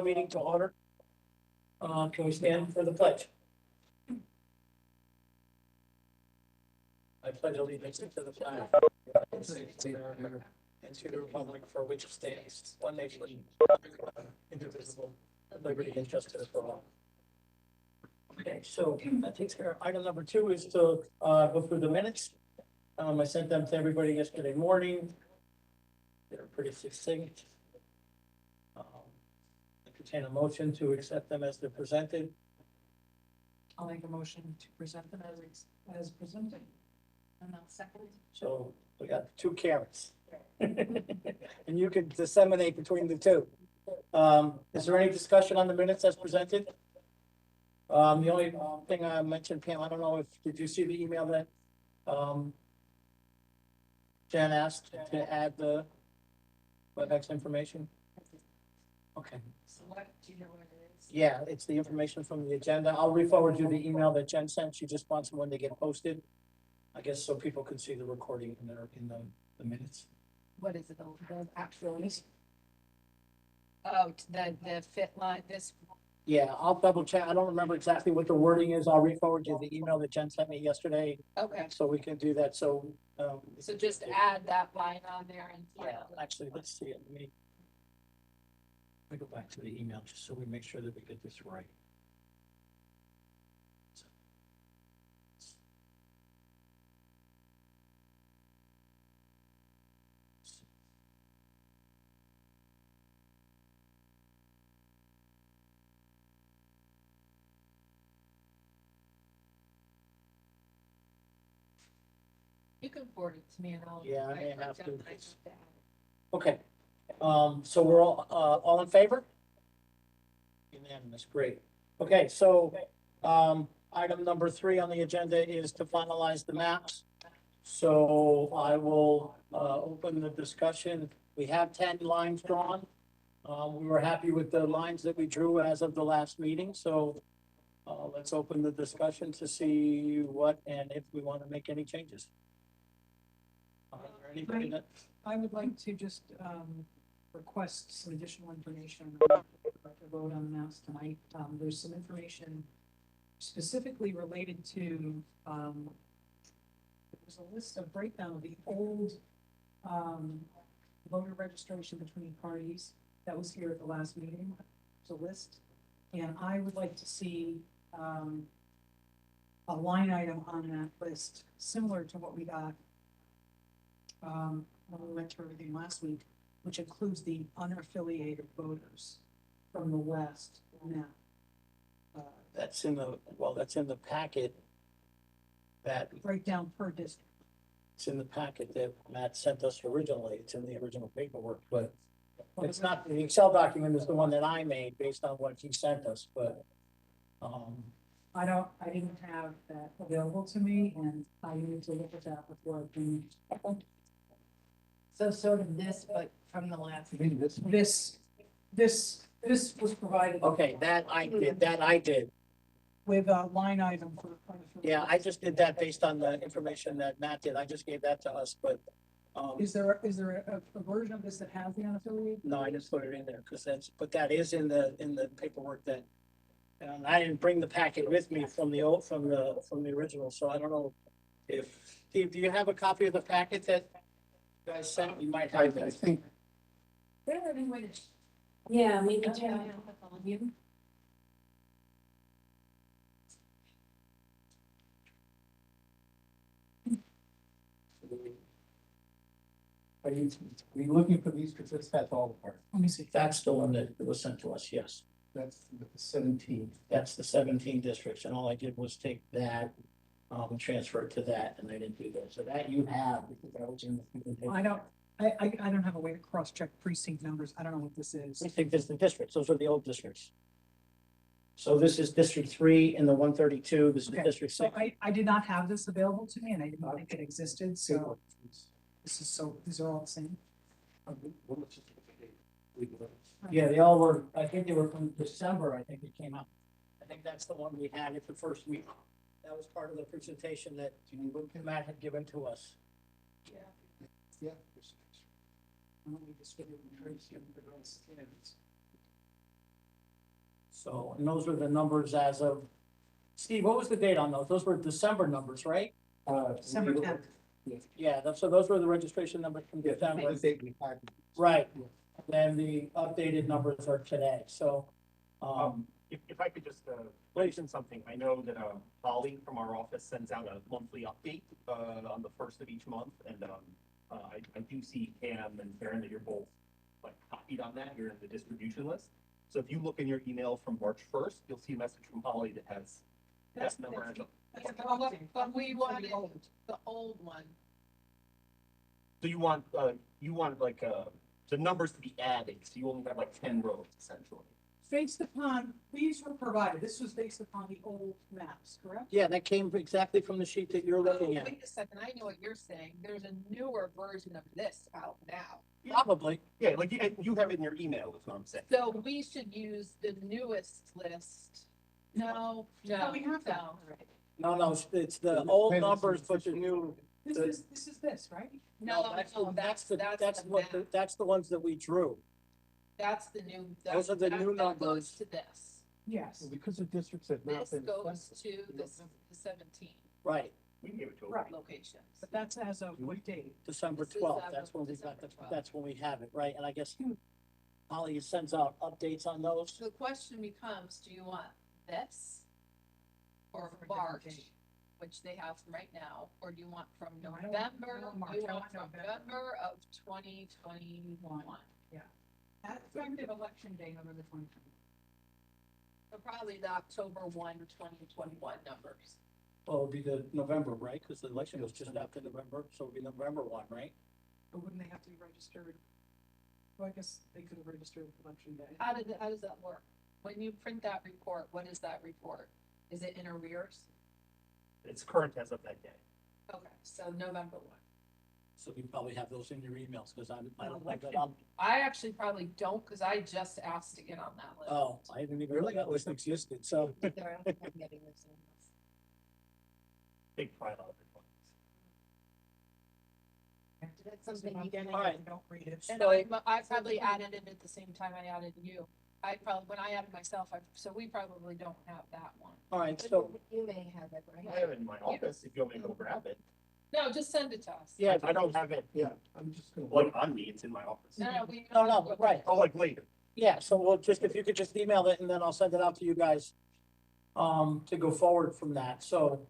meeting to order. Can we stand for the pledge? I pledge allegiance to the flag of the United States of America and to the republic for which it stands, one nation, indivisible, with liberty and justice for all. Okay, so that takes care of item number 2 is to go through the minutes. I sent them to everybody yesterday morning. They're pretty succinct. Entertain a motion to accept them as they're presented. I'll make a motion to present them as presented. And I'll second. So we got 2 carrots. And you can disseminate between the 2. Is there any discussion on the minutes as presented? The only thing I mentioned, Pam, I don't know if, did you see the email that Jen asked to add the WebEx information? Okay. So what, do you know what it is? Yeah, it's the information from the agenda. I'll re-forward you the email that Jen sent. She just wants when they get posted. I guess so people can see the recording in the minutes. What is it, the actual list? Oh, the fit line, this. Yeah, I'll double check. I don't remember exactly what the wording is. I'll re-forward you the email that Jen sent me yesterday. Okay. So we can do that. So, So just add that line on there and. yeah, actually, let's see it. Let me go back to the email just so we make sure that we get this right. You can forward it to me and I'll. Yeah, I may have to. I Okay, so we're all in favor? Unanimous, great. Okay, so, item number 3 on the agenda is to finalize the maps. So I will, open the discussion. We have 10 lines drawn. We were happy with the lines that we drew as of the last meeting, so, let's open the discussion to see what and if we want to make any changes. Anything that? I would like to just request some additional information to vote on the maps tonight. There's some information specifically related to, there's a list of breakdown of the old voter registration between parties that was here at the last meeting. There's a list, and I would like to see a line item on that list similar to what we got when we went through everything last week, which includes the unaffiliated voters from the West now. That's in the packet that, Breakdown per district. it's in the packet that Matt sent us originally. It's in the original paperwork, but it's not, the Excel document is the one that I made based on what he sent us, but, I didn't have that available to me, and I need to look at that before I can. So sort of this, but from the last. This was provided. okay, that I did. With a line item for. Yeah, I just did that based on the information that Matt did. I just gave that to us, but, Is there a version of this that has the unaffiliated? no, I just put it in there because but that is in the paperwork that, I didn't bring the packet with me from the original, so I don't know if, Steve, do you have a copy of the packet that you guys sent? You might have it. I think. Yeah, maybe. Are you looking for these, because this has all the parts? Let me see. That's the one that was sent to us, yes. That's the 17. That's the 17 districts, and all I did was take that, and transfer it to that, and I didn't do that. So that you have, because that was in the. I don't have a way to cross-check precinct numbers. I don't know what this is. I think this is the districts. Those are the old districts. So this is District 3 and the 132. This is Okay, District so 6. I did not have this available to me, and I didn't think it existed, so these are all the same. Yeah, they all were, I think they were from December, I think it came out. I think that's the one we had at the first week. That was part of the presentation that Matt had given to us. Yeah. So, and those are the numbers as of, Steve, what was the date on those? Those were December numbers, right? December 10th. Yeah, so those were the registration numbers from December. Right, then the updated numbers are today, so, If I could just, mention something, I know that, Holly from our office sends out a monthly update, on the first of each month, and, I do see Pam and Karen that you're both, like, copied on that, you're in the distribution list. So if you look in your email from March first, you'll see a message from Holly that has that memorandum. But we wanted the old one. So you want like, the numbers to be added, so you only have like 10 rows essentially. Based upon, these were provided, this was based upon the old maps, correct? yeah, that came exactly from the sheet that you're looking at, Wait a second, I know what you're saying. There's a newer version of this out now. probably. Yeah, like you have it in your email, is what I'm saying. So we should use the newest list. No, no, we have that no. already. No, it's the old numbers, but the new. This is this, right? No, that's no, that's that's the what, map. that's the ones that we drew. That's the new. Those are the that- new that goes numbers. To this. Yes. Because the districts have not This been. goes to the 17 Right, We can give it to her. Right. locations. But that's as of what date? December This is 12th, as that's of when we got, December 12th. that's when we have it, right? And I guess Holly sends out updates on those. So the question becomes, do you want this? Or For a different March, date. which they have right now, or do you want from No, I don't November? want March, You I want want from November. November of 2021. Effective election day, November 2020. So probably the October 1, 2021 numbers. Well, it'll be the November, right? Because the election was just after November, so it'll be November 1, right? But wouldn't they have to be registered? Well, I guess they could have registered election day. How does that work? When you print that report, what is that report? Is it in arrears? It's current as of that day. Okay, so November 1. So you probably have those in your emails, because I don't have that on. I actually probably don't, because I just asked to get on that list. Oh, I didn't even realize that list existed, so. There, I'm getting this in. Big pile of it. That's something you Again, can. All right. Don't read it. And So- I probably added it at the same time I added you. I probably, when I added myself, so we probably don't have that one. All right, so, You may have it, I have it in my office, if you want me to go grab it. No, just send it to us. yeah, I don't have it, Yeah, I'm just gonna. like on me, it's in my office. No, no, right. Oh, like later. Yeah, so we'll just, if you could just email it and then I'll send it out to you guys, to go forward from that, so,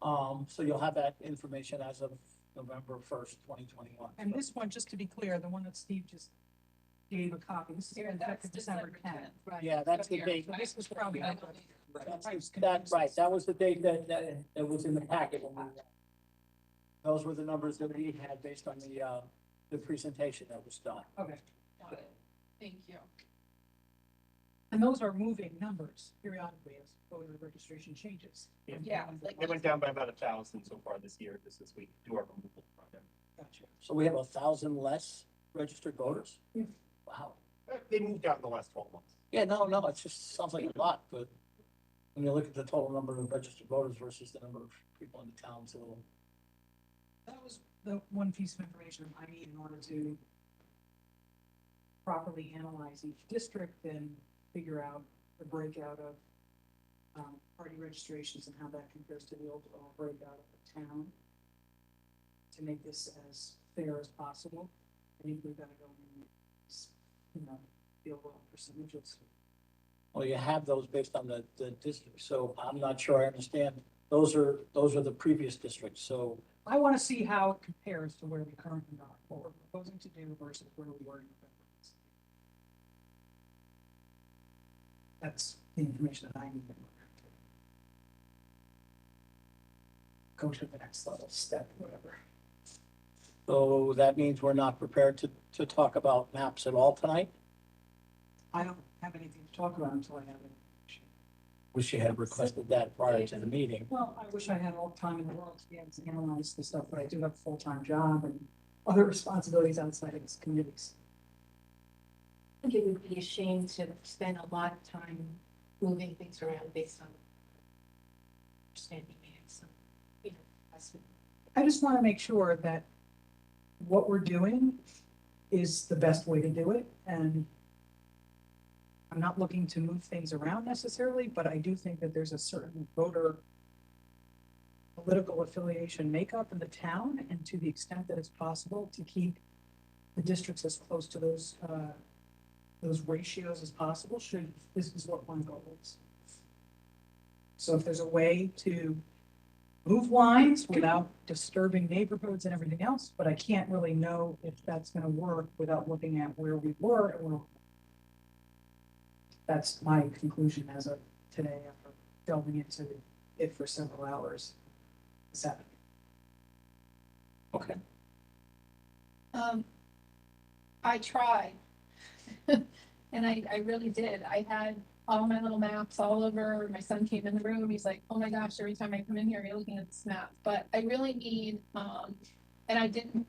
so you'll have that information as of November 1st, 2021. And this one, just to be clear, the one that Steve just gave a copy, this is Here, that's effective December 10th. Right. Yeah, that's the Here. date. So this was probably. I don't need That's right, that was the date that was in the packet when we, those were the numbers that we had based on the presentation that was done. Okay, Got it. Thank you. and those are moving numbers periodically as voter registration changes. Yeah, like- It went down by about 1,000 so far this year, just as we do our removal project. Gotcha. So we have 1,000 less registered voters? Yeah. Wow. They moved out in the last 12 months. Yeah, no, it just sounds like a lot, but when you look at the total number of registered voters versus the number of people in the town, it's a little. That was the one piece of information I need in order to properly analyze each district and figure out the breakout of party registrations and how that compares to the overall breakout of the town. To make this as fair as possible, I think we've got to go in, the overall percentages. Well, you have those based on the district, so I'm not sure I understand. Those are the previous districts, so, I want to see how it compares to where we currently are, what we're proposing to do versus where we were in November. That's the information that I need. Go to the next level, step, whatever. so that means we're not prepared to talk about maps at all tonight? I don't have anything to talk about until I have it. Wish you had requested that prior to the meeting. Well, I wish I had all the time in the world to be able to analyze the stuff, but I do have a full-time job and other responsibilities outside of this committees. I think it would be a shame to spend a lot of time moving things around based on understanding it, so, that's. I just want to make sure that what we're doing is the best way to do it, and I'm not looking to move things around necessarily, but I do think that there's a certain voter political affiliation makeup in the town, and to the extent that it's possible to keep the districts as close to those ratios as possible, this is what one goal is. So if there's a way to move lines without disturbing neighborhoods and everything else, but I can't really know if that's gonna work without looking at where we were and where. That's my conclusion as of today after delving into it for several hours. This afternoon. Okay. I tried. And I really did. I had all my little maps all over. My son came in the room. He's like, oh my gosh, every time I come in here, you're looking at this map. But I really need, and I didn't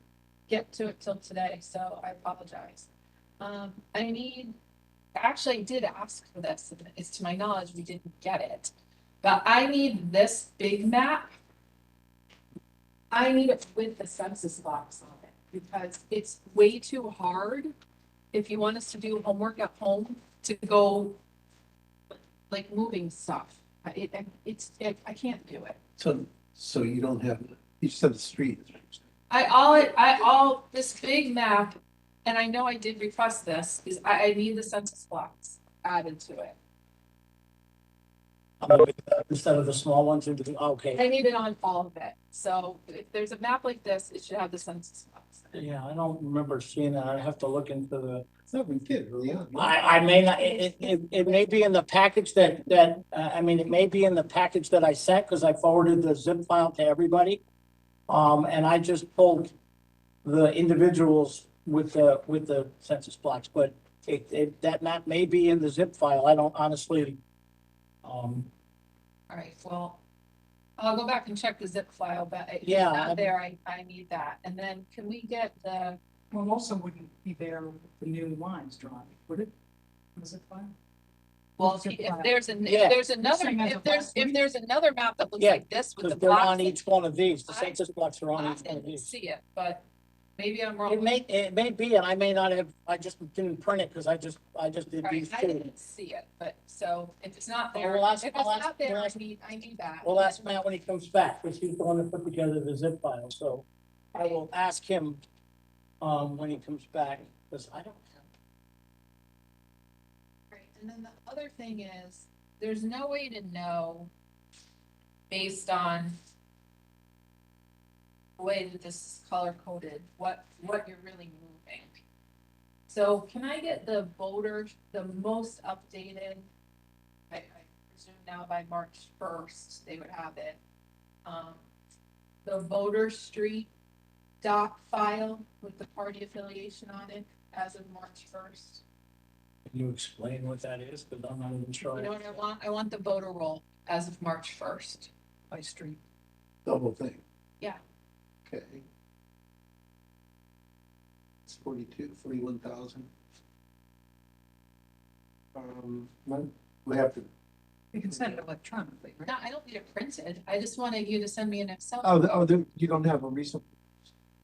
get to it till today, so I apologize. I actually did ask for this, and it's to my knowledge, we didn't get it. But I need this big map. I need it with the census box on it, because it's way too hard if you want us to do homework at home to go like moving stuff. I can't do it. So you don't have, you just have the street. This big map, and I know I did request this, is I need the census blocks added to it. Instead of the small ones, okay. I need it on all of it. So if there's a map like this, it should have the census blocks. Yeah, I don't remember seeing that. I'd have to look into the. It's not been kid, really. I may not, it may be in the package it may be in the package that I sent, because I forwarded the zip file to everybody. And I just pulled the individuals with the census blocks, but that map may be in the zip file. I don't honestly. All right, well, I'll go back and check the zip file, but if it's Yeah, not there, I need that. And then can we get the, Well, also wouldn't be there with the new lines drawn, would it? Was it fine? well, Zip if file. there's Yeah. Same as a if there's another map that looks Yeah, like this with Because the they're blocks. on each one of these, the I- census blocks are on I each one of didn't these. see it, but maybe I'm wrong. It may be, and I may not have, I just didn't print it, because I just did Right, these I two. didn't see it, but so if it's not Well, there, we'll ask- if it's we'll ask- not there, we'll ask- I need that. Well, that's Matt when he comes back, because he's the one that put together the zip file, so I will ask him, when he comes back, because I don't have. Right, and then the other thing is, there's no way to know based on the way that this is color coded, what you're really moving. So can I get the most updated, I presume now by March 1st, they would have it. The voter street doc file with the party affiliation on it as of March 1st. Can you explain what that is? Because I'm not even sure. You know what I want? I want the voter roll as of March 1st. By street. The whole thing. Yeah. Okay. It's 41,000. We have to, You can send it electronically, right? No, I don't need it printed. I just wanted you to send me an Excel. you don't have a recent,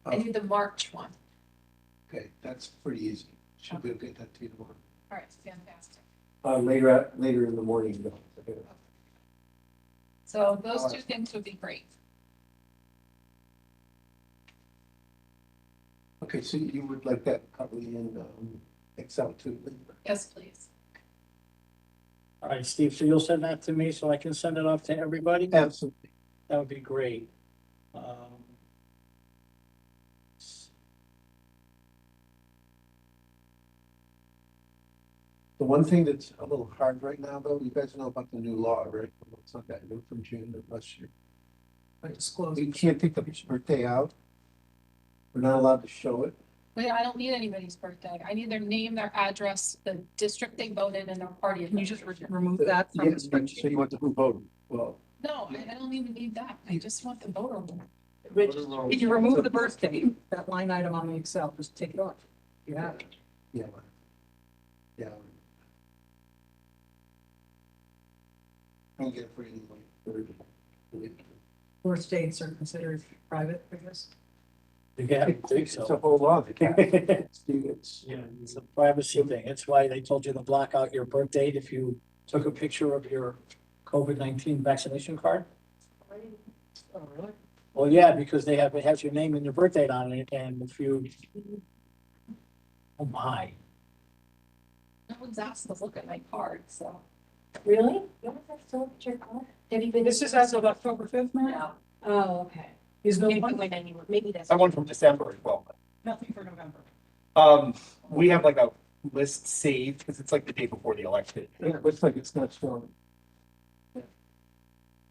I need the March one. okay, that's pretty easy. Should be able to get that to you tomorrow. All right, fantastic. Later in the morning, though. So those two things would be great. Okay, so you would like that probably in Excel too? Yes, please. All right, Steve, so you'll send that to me so I can send it off to everybody? Absolutely. That would be great. The one thing that's a little hard right now, though, you guys know about the new law, right? Well, it's not that new, from June of last year. By disclosing. We can't take the birthday out. We're not allowed to show it. Wait, I don't need anybody's birthday. I need their name, their address, the district they voted, and their party. Can you just remove that from the Yes, so spreadsheet? you want the who voted? Well. No, I don't even need that. I just want the voter roll. If you remove the birthday, that line item on the Excel, just take it off. You have it. Yeah. Yeah. I'll get it for you anyway. Birth dates are considered private, I guess. Yeah, I think It's a so. whole lot. It's, Yeah, it's a privacy thing. It's why they told you to block out your birth date if you took a picture of your COVID-19 vaccination card. Oh, really? Well, yeah, because it has your name and your birth date on it, and if you. Oh, my. No one's asked to look at my card, so. Really? You don't have to look at your card? Have you been? This is as of October 5th, man? No. Oh, okay. Is no Maybe one, went anywhere, maybe that's. I went from December as well. nothing for November. We have like a list saved because it's like the day before the election. it looks like it's not showing.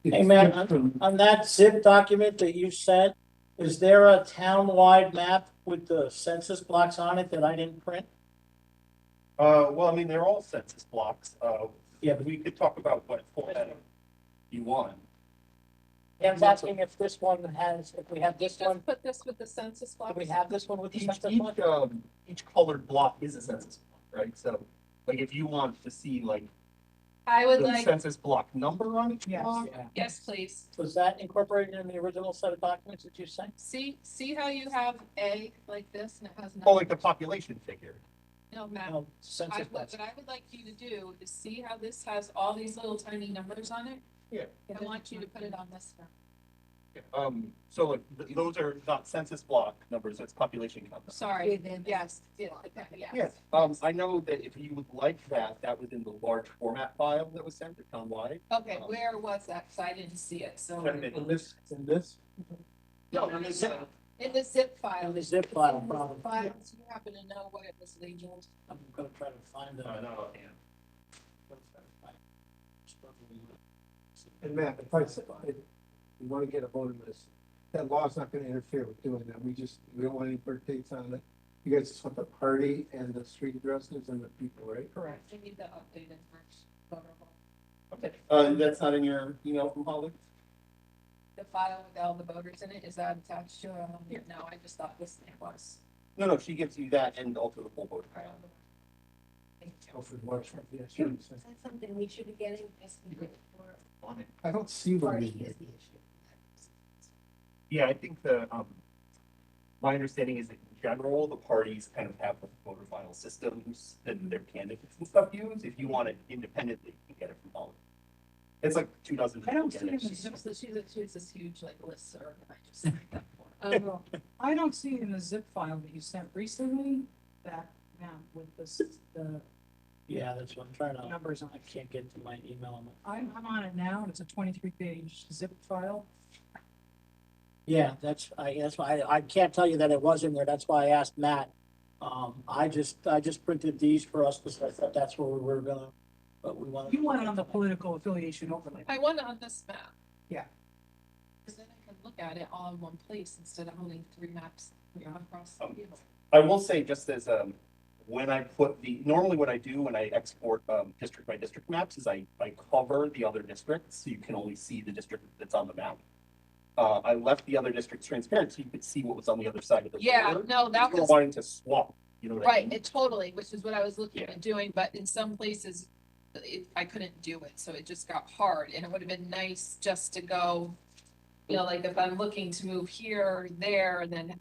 Hey, man, on that zip document that you sent, is there a town-wide map with the census blocks on it that I didn't print? Well, I mean, they're all census blocks. Yeah, but We could talk about what format you want. I was asking if this one has, if we have this Just one, put this with the census block. do we have this one with the Each, census each, block? each colored block is a census block, right? So, like, if you want to see like I would the like, census block number on each Yes. block. Yeah. yes, please. Was that incorporated in the original set of documents that you sent? See how you have A like this and it has Oh, like the numbers? population figure. No, Matt. No, census blocks. What I would like you to do is see how this has all these little tiny numbers on it? Yeah. I want you to put it on this one. So like, those are not census block numbers, it's population count. Sorry, yes, yes. Yeah, I know that if you would like that, that was in the large format file that was sent to townwide. Okay, where was that? Cause I didn't see it, so. In this, No, in the zip file. In the zip file, In the probably. files, you happen to know what it was labeled? I'm gonna try to find it. know. and Matt, if you wanna get a vote on this, that law's not gonna interfere with doing that, we don't want any birth dates on it. You guys just want the party and the street addresses and the people, right? Correct. I need the updated first photo. Okay, that's not in your email from Holly? The file with all the voters in it, is that attached to, no, I just thought this thing was. No, she gives you that and also the full voter file. Thank you. Alfred Marshall, yeah, sure. Is that something we should be getting as the I don't see one. party is the issue? Yeah, I think my understanding is that in general, the parties kind of have the voter file systems that their candidates and stuff use. If you want it independently, you can get it from Holly. It's like 2 dozen. I don't people see get it it. in the zip. She's this huge like listserv, and I just signed up for it. I don't see in the zip file that you sent recently that map with the Yeah, that's what I'm trying to, numbers on I it. can't get to my email. I'm on it now, and it's a 23-page zip file. Yeah, that's why I can't tell you that it was in there. That's why I asked Matt. I just printed these for us because I thought that's where we were gonna, but we wanted. You want it on the political affiliation overlay. I want it on this map. Yeah. Cause then I can look at it all in one place instead of holding 3 maps across the field. I will say just as, when I put normally what I do when I export, district by district maps is I cover the other districts, so you can only see the district that's on the map. I left the other districts transparent so you could see what was on the other side of the. Yeah, border. no, that If you were was, wanting to swap, you know what I right, mean? it totally, which is what I was looking Yeah. at doing, but in some places, I couldn't do it, so it just got hard, and it would have been nice just to go, you know, like if I'm looking to move here or there, and then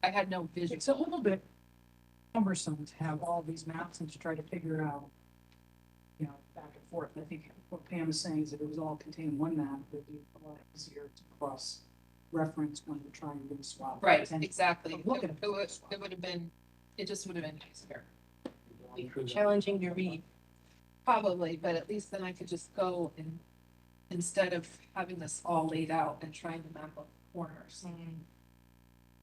I had no vision. It's a little bit cumbersome to have all these maps and to try to figure out, you know, back and forth. I think what Pam is saying is if it was all contained in one map, it would be a lot easier to cross-reference when you're trying to really swap. Right, And exactly, I'm looking at it would have been, it just would have been nicer. Challenging to read. Probably, but at least then I could just go and, instead of having this all laid out and trying to map out corners.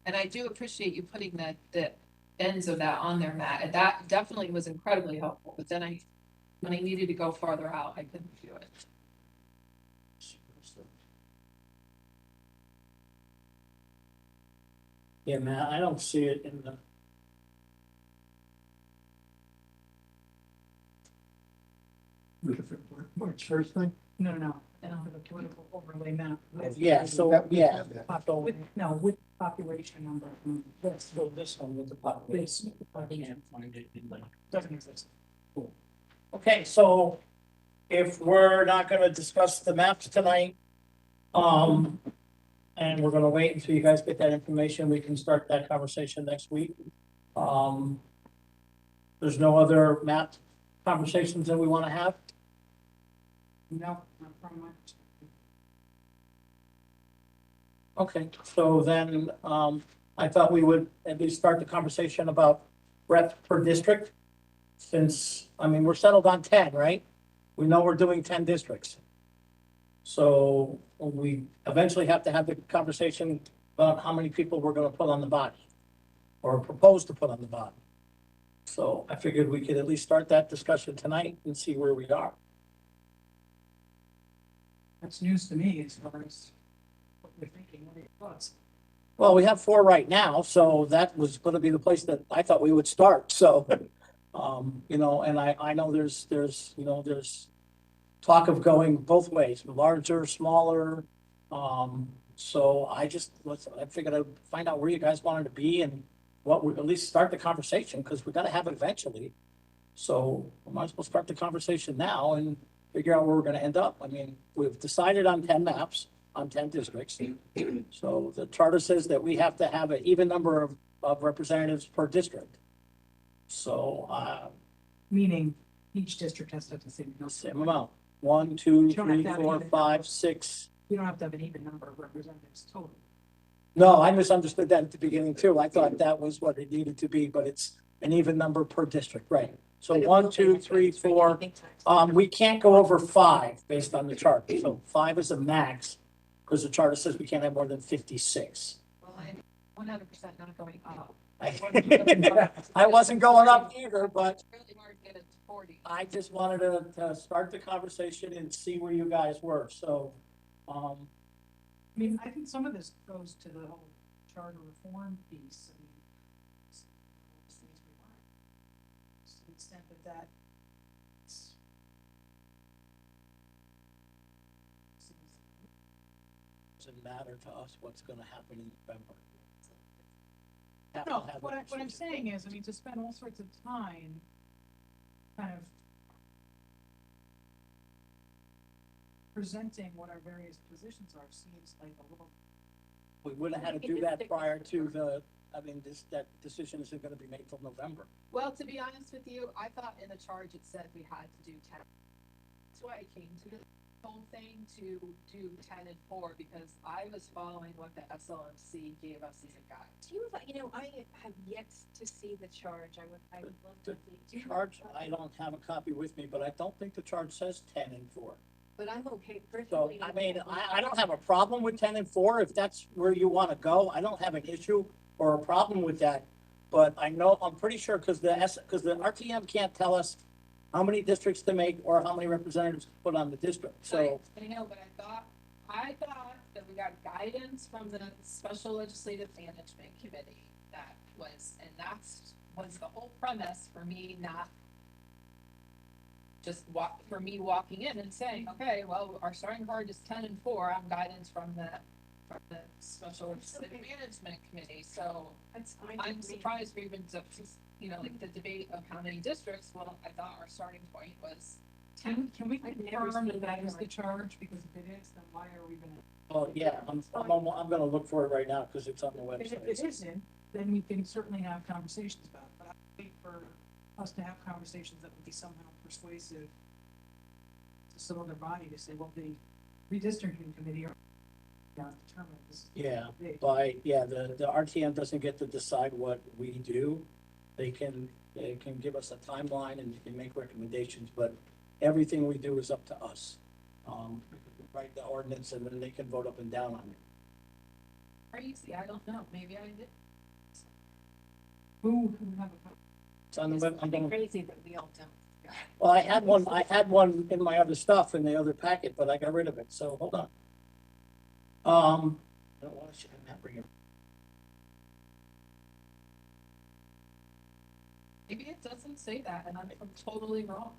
And I do appreciate you putting the ends of that on there, Matt, and that definitely was incredibly helpful, but then when I needed to go farther out, I couldn't do it. Yeah, man, I don't see it in the. March first thing? No, for the political overlay map. Yeah, so, yeah. With population number. Let's go this one with the population. This I can't find it in the. doesn't exist. Okay, so if we're not gonna discuss the maps tonight, and we're gonna wait until you guys get that information. We can start that conversation next week. There's no other map conversations that we wanna have? No, not from much. Okay, so then, I thought we would at least start the conversation about rep per district. Since, I mean, we're settled on 10, right? We know we're doing 10 districts. So we eventually have to have the conversation about how many people we're gonna put on the body. Or propose to put on the body. So I figured we could at least start that discussion tonight and see where we are. That's news to me as far as what we're thinking, what are your thoughts? Well, we have 4 right now, so that was gonna be the place that I thought we would start, so. You know, and I know there's talk of going both ways, larger, smaller. So I figured I'd find out where you guys wanted to be and what we, at least start the conversation, because we gotta have it eventually. So we might as well start the conversation now and figure out where we're gonna end up. I mean, we've decided on 10 maps, on 10 districts. So the charter says that we have to have an even number of representatives per district. So, Meaning each district has to have the same number. same amount, 1, 2, You don't have 3, to have 4, even 5, number. 6. You don't have to have an even number of representatives total. No, I misunderstood that at the beginning too. I thought that was what it needed to be, but it's an even number per district, right? So But it 1, will be 2, next 3, Wednesday, 4. anything times. We can't go over 5 based on the chart. So 5 is a max, because the charter says we can't have more than 56. Well, I'm 100% not going up. I wasn't going up either, but It's really hard to get it to 40. I just wanted to start the conversation and see where you guys were, so, I mean, I think some of this goes to the whole charter reform piece. I mean, those things we want. To the extent that it's- doesn't matter to us what's gonna happen in November. No, what I'm saying is, I mean, to spend all sorts of time kind of presenting what our various positions are seems like a little. We would have had to do that prior to that decision isn't gonna be made till November. Well, to be honest with you, I thought in the charge it said we had to do 10. That's why I came to the whole thing to do 10 and 4, because I was following what the SLMC gave us as a guide. Do you know, I have yet to see the charge. I would love to. The charge, I don't have a copy with me, but I don't think the charge says 10 and 4. But I'm okay So, perfectly. I mean, I don't have a problem with 10 and 4, if that's where you wanna go. I don't have an issue or a problem with that. But I'm pretty sure, because the RTM can't tell us how many districts to make or how many representatives to put on the district, so. I know, but I thought that we got guidance from the Special Legislative Management Committee. That was the whole premise for me not just walking in and saying, okay, well, our starting card is 10 and 4, I'm guidance from the Special Legislative Management Committee, so That's fine. I'm surprised we even took, like the debate of how many districts. Well, I thought our starting point was 10. Can we I've never confirm seen that that is the like- charge? Because if it is, then why are we gonna? Oh, yeah, I'm gonna look for it right now, because it's on the If it website. isn't, then we can certainly have conversations about it, but I wait for us to have conversations that would be somehow persuasive to some other body to say, well, the redistricting committee are not determined this is. Yeah, big. the RTM doesn't get to decide what we do. They can give us a timeline and they can make recommendations, but everything we do is up to us. We write the ordinance and then they can vote up and down on it. Or easy, I don't know, maybe I did. Who have a, It's on the It's web, I'm something gonna, crazy that we all don't. well, I had one in my other stuff in the other packet, but I got rid of it, so hold on. I don't want to bring it. Maybe it doesn't say that and I'm totally wrong.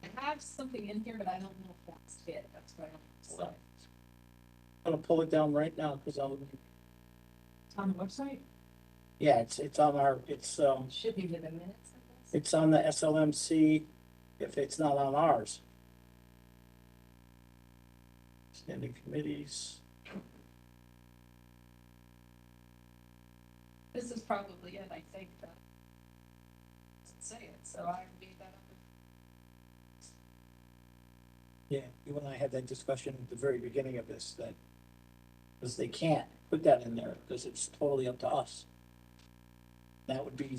I have something in here, but I don't know if that's it, that's what I don't Hold say. I'm gonna pull it down right now, because it's on the website? yeah, it's on our, Should be in the minutes, I guess. it's on the SLMC, if it's not on ours. Standing committees. This is probably it, I think, that doesn't say it, so I made that up. Yeah, you and I had that discussion at the very beginning of this, that, because they can't put that in there, because it's totally up to us. That would be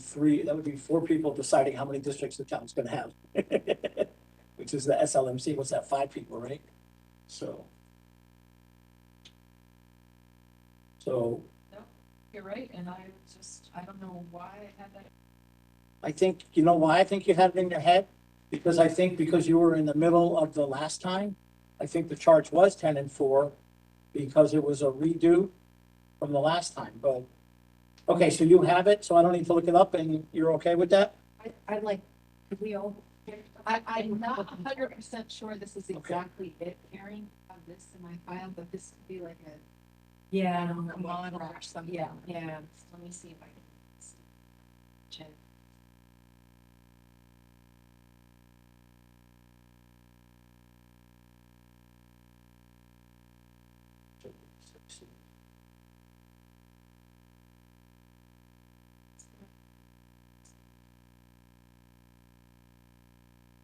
four people deciding how many districts the town's gonna have. Which is the SLMC, what's that, 5 people, right? So. You're right, and I don't know why I had that. I think, you know why I think you had it in your head? Because I think because you were in the middle of the last time, I think the charge was 10 and 4 because it was a redo from the last time, but, okay, so you have it, so I don't need to look it up and you're okay with that? I'd like, could we all? I'm not 100% sure this is exactly it, Karen, of this in my file, but this could be like a Yeah. model or something. Yeah, yeah, let me see if I can. Check.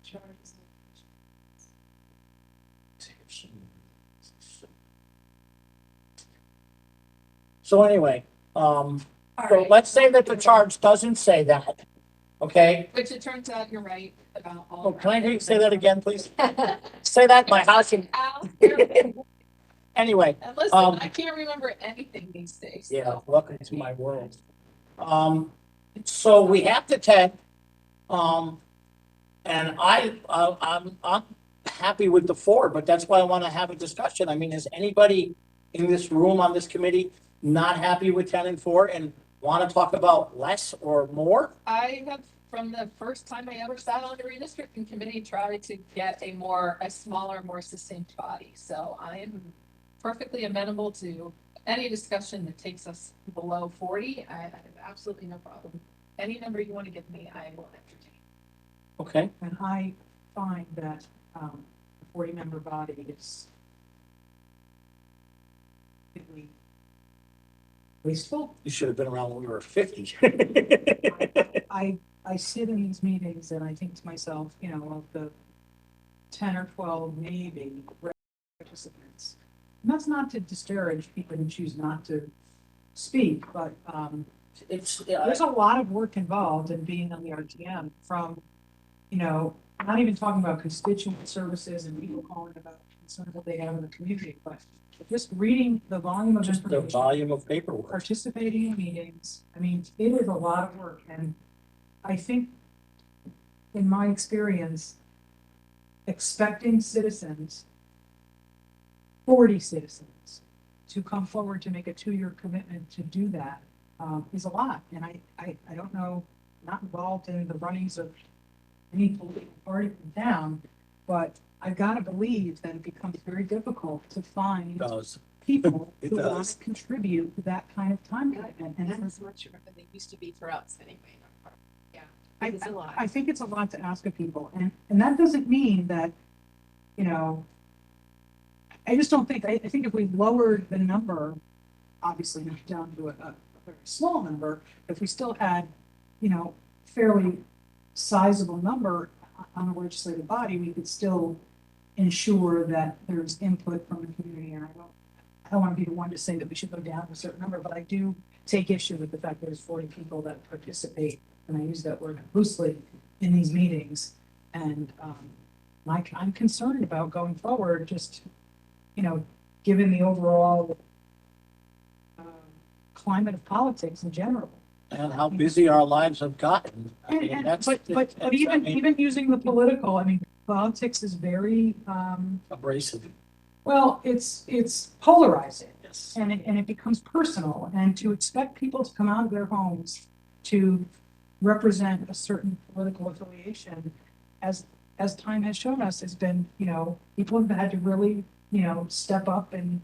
Charges. So anyway, so All right. let's say that the charge doesn't say that, okay? Which it turns out you're right about all. Oh, can I hear you say that again, please? Say that in my house. Al, you're- Anyway, and listen, I can't remember anything these days. yeah, so- welcome to my world. So we have the 10, and I'm happy with the 4, but that's why I want to have a discussion. I mean, is anybody in this room on this committee not happy with 10 and 4 and want to talk about less or more? I have, from the first time I ever sat on the redistricting committee, tried to get a smaller, more succinct body. So I am perfectly amenable to any discussion that takes us below 40. I have absolutely no problem. Any number you want to give me, I will entertain. Okay, And I find that, the 40-member body is really wasteful. you should have been around when we were 50. I sit in these meetings and I think to myself, you know, of the 10 or 12 maybe participants. And that's not to disparage people who choose not to speak, but there's a lot of work involved in being on the RTM from, you know, not even talking about constituent services and people calling about concerns that they have in the community, but just reading the volume of just the information, volume of paperwork. participating in meetings. I mean, it is a lot of work, and I think, in my experience, expecting citizens, 40 citizens, to come forward to make a 2-year commitment to do that is a lot. And I don't know, not involved in the runnings of any political party in town, but I've got to believe that it becomes very difficult to find people It who want does. to contribute to that kind of time commitment. And This is much more than they used to be for us anyway. Yeah, I, it's a lot. I think it's a lot to ask of people, and that doesn't mean that, you know, I just don't think, I think if we lowered the number, obviously not down to a very small number, if we still had, you know, fairly sizable number on a legislative body, we could still ensure that there's input from the community. And I don't want to be the one to say that we should go down to a certain number, but I do take issue with the fact that there's 40 people that participate, and I use that word loosely, in these meetings. And I'm concerned about going forward, just, you know, given the overall climate of politics in general. And how busy our lives have gotten. I mean, that's. But I even, mean, even using the political, I mean, politics is very, abrasive. well, it's polarizing. Yes. And it becomes personal, and to expect people to come out of their homes to represent a certain political affiliation, as time has shown us, has been, you know, people have had to really, you know, step up and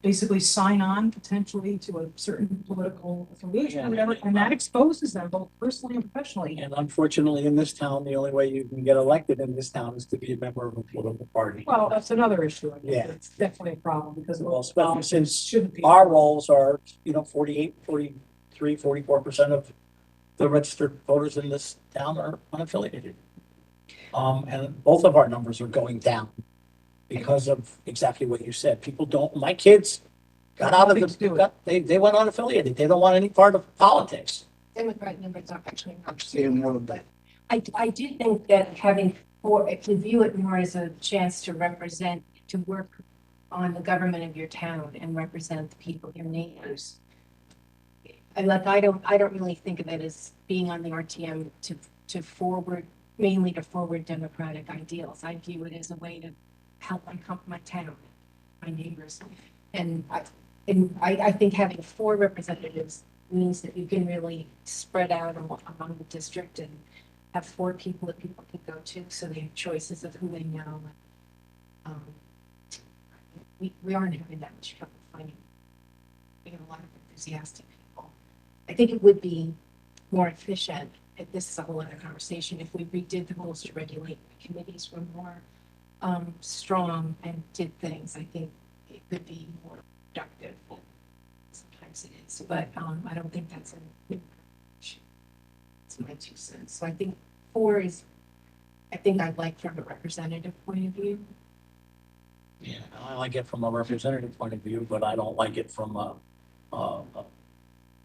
basically sign on potentially to a certain political affiliation Yeah. or whatever, and that exposes them both personally and professionally. And unfortunately, in this town, the only way you can get elected in this town is to be a member of a political party. Well, that's another issue. I think. Yeah. It's definitely a problem because Well, especially since shouldn't be. our rolls are, 48, 43, 44% of the registered voters in this town are unaffiliated. And both of our numbers are going down because of exactly what you said. People don't, my kids got out of Nothing to do with the, they went unaffiliated. They don't want any part of politics. Democrat numbers are actually not. Seeing one of them. I do think that having four, if you view it more as a chance to represent, to work on the government of your town and represent the people, your neighbors. I don't really think of it as being on the RTM to forward, mainly to forward democratic ideals. I view it as a way to help my town, my neighbors. And I think having 4 representatives means that you can really spread out among the district and have 4 people that people can go to, so they have choices of who they know. We aren't having that much trouble finding, we have a lot of enthusiastic people. I think it would be more efficient, if this is a whole other conversation, if we redid the rules to regulate the committees were more strong and did things. I think it could be more productive. Sometimes it is, but I don't think that's it's my 2 cents. So I think 4 is, I think I'd like from a representative point of view. Yeah, I like it from a representative point of view, but I don't like it from a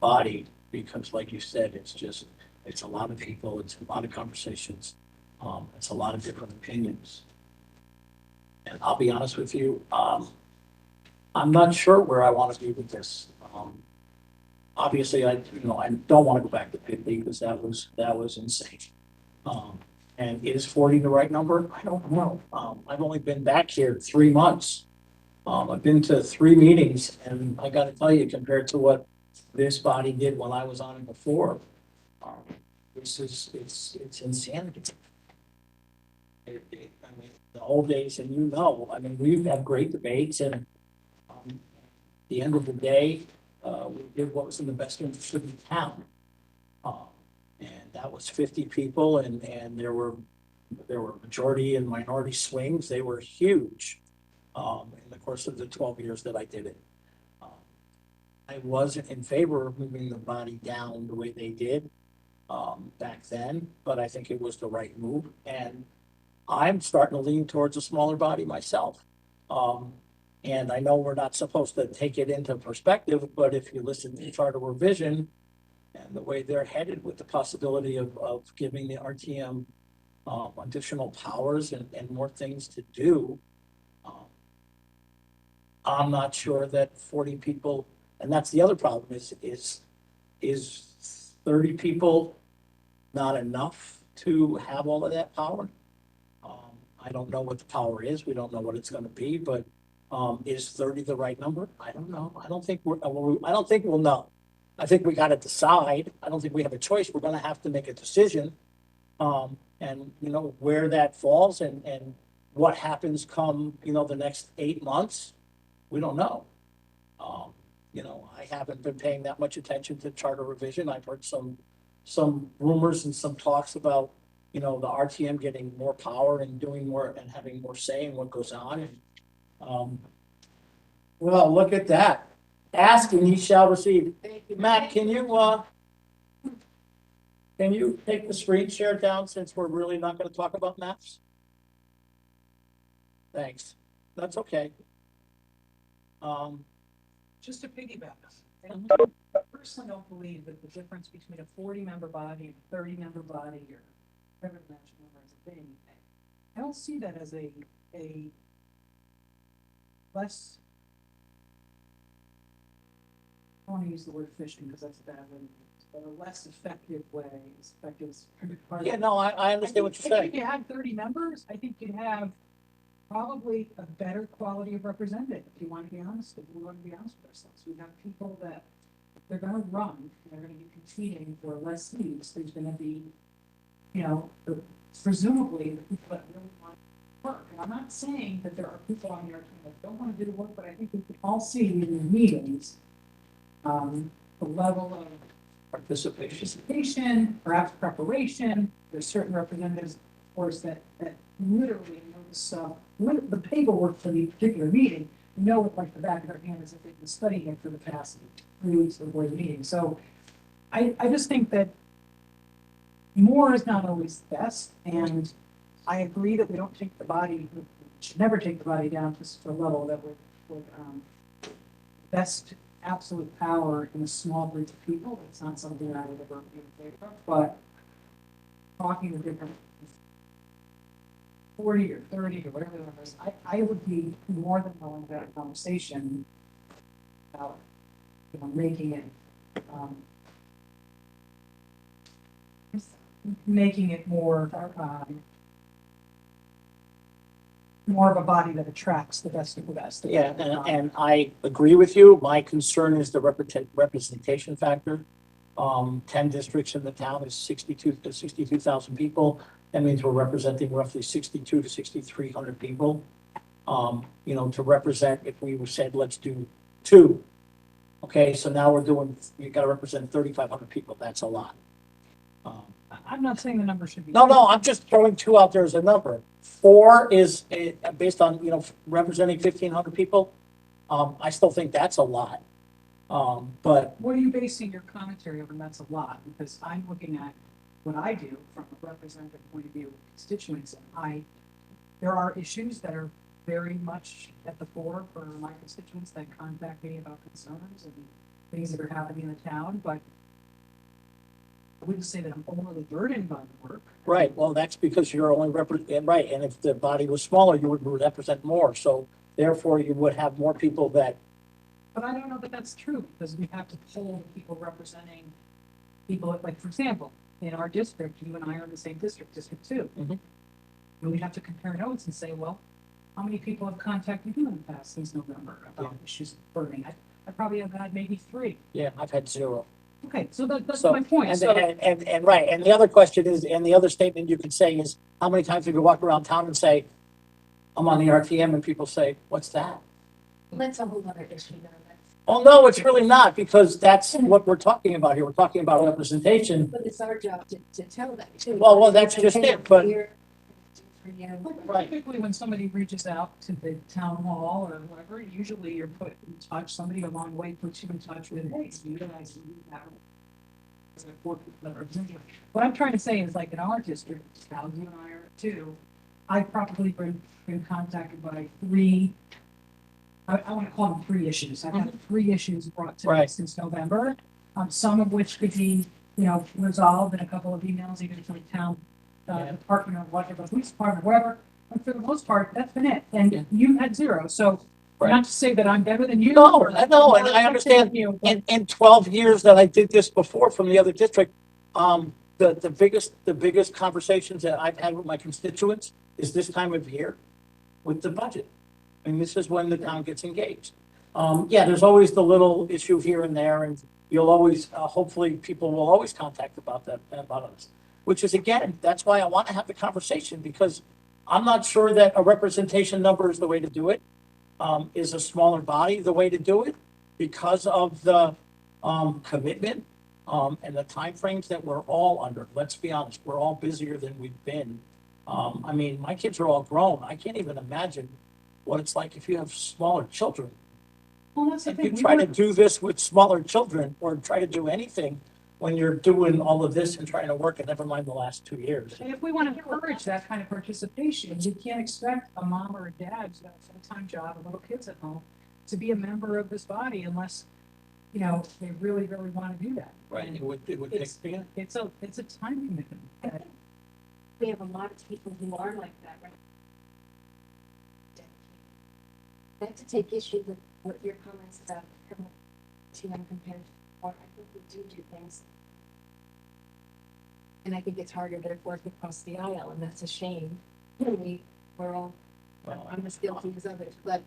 body, because like you said, it's a lot of people, it's a lot of conversations, it's a lot of different opinions. And I'll be honest with you, I'm not sure where I want to be with this. Obviously, I don't want to go back to 50 because that was insane. And is 40 the right number? I don't know. I've only been back here 3 months. I've been to 3 meetings, and I got to tell you, compared to what this body did when I was on it before, it's insanity. I mean, the old days, and we've had great debates, and at the end of the day, we did what was in the best interest of the town. And that was 50 people, and there were majority and minority swings. They were huge in the course of the 12 years that I did it. I wasn't in favor of moving the body down the way they did back then, but I think it was the right move. And I'm starting to lean towards a smaller body myself. And I know we're not supposed to take it into perspective, but if you listen to Charter Revision and the way they're headed with the possibility of giving the RTM additional powers and more things to do, I'm not sure that 40 people, and that's the other problem, is 30 people not enough to have all of that power? I don't know what the power is. We don't know what it's going to be, but is 30 the right number? I don't know. I don't think we'll know. I think we got to decide. I don't think we have a choice. We're going to have to make a decision. And where that falls and what happens come, the next 8 months, we don't know. I haven't been paying that much attention to Charter Revision. I've heard some rumors and some talks about, the RTM getting more power and doing more and having more say in what goes on. And, well, look at that. Ask and ye shall receive. Matt, can you take the screen share down since we're really not going to talk about maps? Thanks. That's okay. Just to piggyback, I personally don't believe that the difference between a 40-member body and a 30-member body or whatever the national number is a thing. I don't see that as a less, I don't want to use the word fishing because that's a bad word, but a less effective way, as effective as. Yeah, no, I understand what you're saying. If you have 30 members, I think you'd have probably a better quality of representative, if you want to be honest, if we want to be honest with ourselves. We have people that they're going to run, they're going to be competing for less seats. There's going to be, presumably the people that really want to work And I'm not saying that there are people on your team that don't want to do the work, but I think we can all see in the meetings, the level of participation, perhaps preparation. There's certain representatives, of course, that literally know this, the paperwork for the particular meeting, know it like the back of their hand as if they've been studying it for the past 3 weeks before the meeting. So I just think that more is not always best, and I agree that we don't take the body, we should never take the body down to a level that would best absolute power in a small group of people. It's not something I would ever be in favor of, but talking to different 40 or 30 or whatever the number is, I would be more than willing to have a conversation about, making it more of a body that attracts the best of the best. Yeah, and I agree with you. My concern is the representation factor. 10 districts in the town is 62,000 people. That means we're representing roughly 62 to 6,300 people. To represent, if we said, let's do 2. Okay, so now you gotta represent 3,500 people. That's a lot. I'm not saying the number should be. No, I'm just throwing 2 out there as a number. 4 is based on, representing 1,500 people. I still think that's a lot. But What are you basing your commentary over? That's a lot, because I'm looking at what I do from a representative point of view of constituents. There are issues that are very much at the fore for my constituents that contact me about concerns and things that are happening in the town, but I wouldn't say that I'm overly burdened by the work. right, well, that's because you're only right, and if the body was smaller, you would represent more. So therefore, you would have more people that. But I don't know that that's true, because we have to poll the people representing people, like, for example, in our district, you and I are in the same district 2. Mhm. And we have to compare notes and say, well, how many people have contacted you in the past since November about issues of burning? I probably have had maybe 3. Yeah, I've had 0. Okay, so that's my point. And right, and the other question is, and the other statement you can say is, how many times have you walked around town and say, I'm on the RTM, and people say, what's that? That's a whole other issue. Oh, no, it's really not, because that's what we're talking about here. We're talking about representation. But it's our job to tell that too. Well, that's just it, but. Right. Typically, when somebody reaches out to the town hall or whatever, usually you're put in touch, somebody a long way puts you in touch with, hey, so you guys need that. What I'm trying to say is, like, in our district, Cal, you and I are 2, I've probably been contacted by 3, I want to call them 3 issues. I've had 3 issues brought to me since November, some of which could be, resolved in a couple of emails, even to the town department or whatever, police department, whatever. But for the most part, that's been it. And you had 0. So not to say that I'm better than you. No, I know, and I understand. In 12 years that I did this before from the other district, the biggest conversations that I've had with my constituents is this time of year with the budget. And this is when the town gets engaged. There's always the little issue here and there, and you'll always, hopefully, people will always contact about us. Which is, again, that's why I want to have the conversation, because I'm not sure that a representation number is the way to do it. Is a smaller body the way to do it, because of the commitment and the timeframes that we're all under. Let's be honest, we're all busier than we've been. My kids are all grown. I can't even imagine what it's like if you have smaller children. Well, that's the If thing. you try to do this with smaller children, or try to do anything when you're doing all of this and trying to work, and never mind the last 2 years. And if we want to encourage that kind of participation, you can't expect a mom or a dad who's got a full-time job and little kids at home to be a member of this body unless, they really, really want to do that. Right, And it would it's, take, it's a time commitment. We have a lot of people who are like that, right? I have to take issue with what your comments about too young compared to what I think we do things. And I think it's harder to work across the aisle, and that's a shame. We're all, I'm as guilty as others, but